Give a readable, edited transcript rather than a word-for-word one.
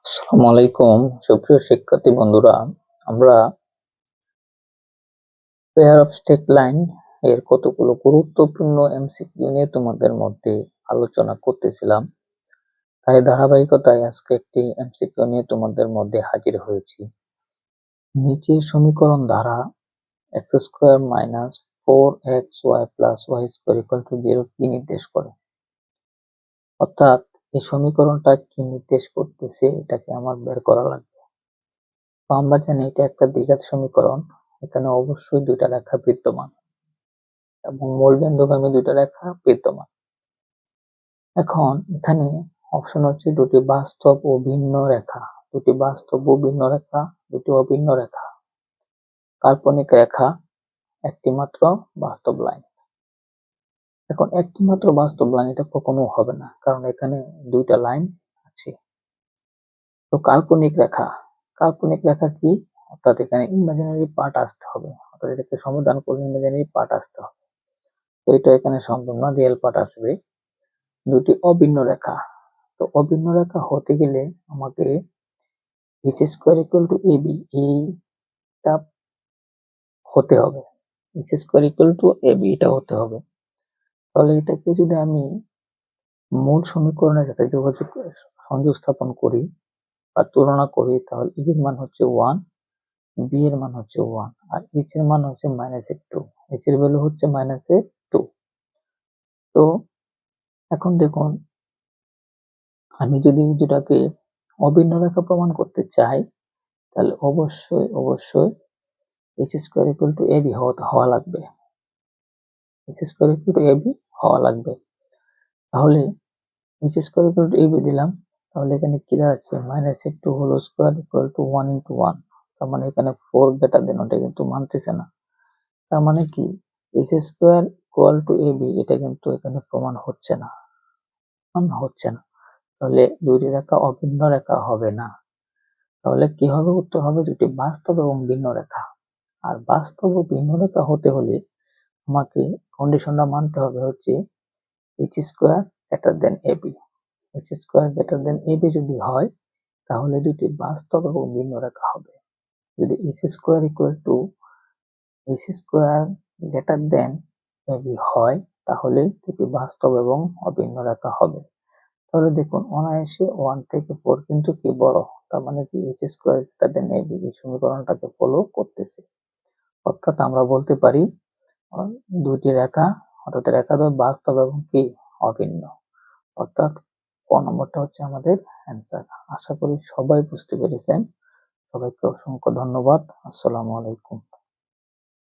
আসসালামু আলাইকুম সুপ্রিয় শিক্ষার্থী বন্ধুরা, আমরা পেয়ার অফ স্টেট লাইন এর কতগুলো গুরুত্বপূর্ণ এমসিকিউ নিয়ে তোমাদের মধ্যে আলোচনা করতেছিলাম। তাই ধারাবাহিকতায় আজকে একটি এমসিকিউ নিয়ে তোমাদের মধ্যে হাজির হয়েছি। নিচের সমীকরণ দ্বারা x square minus 4xy plus y square equal to 0 কি নির্দেশ করে? অর্থাৎ এই সমীকরণটা কি নির্দেশ করতেছে এটাকে আমার বের করা লাগবে। তো আমরা জানি এটা একটা দ্বিঘাত সমীকরণ। এখানে অবশ্যই দুইটা রেখা বিদ্যমান এবং মূলবিন্দুগামী দুইটা রেখা বিদ্যমান। এখন এখানে অপশন হচ্ছে দুটি বাস্তব ও ভিন্ন রেখা, দুটি বাস্তব ও ভিন্ন রেখা, দুটি অভিন্ন রেখা, কাল্পনিক রেখা, একটি মাত্র বাস্তব লাইন। এখন একটি মাত্র বাস্তব লাইন এটা কখনো হবে না, কারণ এখানে দুইটা লাইন আছে। তো কাল্পনিক রেখা, কাল্পনিক রেখা কি? অর্থাৎ এখানে ইমাজিনারি পার্ট আসতে হবে, অর্থাৎ এটাকে সমাধান করলে ইমাজিনারি পার্ট আসতে হবে। তো এটা এখানে সম্ভব না, রিয়েল পার্ট আসবে। দুটি অভিন্ন রেখা, তো অভিন্ন রেখা হতে গেলে আমাকে H square equal to A B এইটা হতে হবে, H square equal to A B এটা হতে হবে। তাহলে এটাকে যদি আমি মূল সমীকরণের সাথে সংযোগ স্থাপন করি বা তুলনা করি, তাহলে এর মান হচ্ছে 1, বি এর মান হচ্ছে 1 আর এইচ এর মান হচ্ছে -2, এইচ এর ভ্যালু হচ্ছে -2। তো এখন দেখুন, আমি যদি দুটাকে অভিন্ন রেখা প্রমাণ করতে চাই, তাহলে অবশ্যই H square equal to A B হওয়া লাগবে, H square equal to A B হওয়া লাগবে। তাহলে H square equal to A B দিলাম, তাহলে এখানে কি দাঁড়াচ্ছে -2 whole square equal to 1 into 1। তার মানে এখানে 4 গ্রেটার দেন, ওটা কিন্তু মানতেছে না। তার মানে কি H square equal to A B এটা কিন্তু এখানে প্রমাণ হচ্ছে না। তাহলে দুইটি রেখা অভিন্ন রেখা হবে না। তাহলে কি হবে? উত্তর হবে দুটি বাস্তব এবং ভিন্ন রেখা। আর বাস্তব ও ভিন্ন রেখা হতে হলে আমাকে কন্ডিশনটা মানতে হবে হচ্ছে H square greater than A B. H square greater than A B যদি হয়, তাহলে দুটি বাস্তব এবং ভিন্ন রেখা হবে। যদি H square equal to H square greater than A B হয়, তাহলে দুটি বাস্তব এবং অভিন্ন রেখা হবে। তাহলে দেখুন, অনায়াসে 1 থেকে 4 কিন্তু কি বড়, তার মানে কি H square greater than A B এই সমীকরণটাকে ফলো করতেছে। অর্থাৎ আমরা বলতে পারি দুইটি রেখা, অর্থাৎ রেখা দ্বয় বাস্তব এবং কি অভিন্ন। অর্থাৎ ক নম্বরটা হচ্ছে আমাদের অ্যান্সার। আশা করি সবাই বুঝতে পেরেছেন। সবাইকে অসংখ্য ধন্যবাদ। আসসালামু আলাইকুম।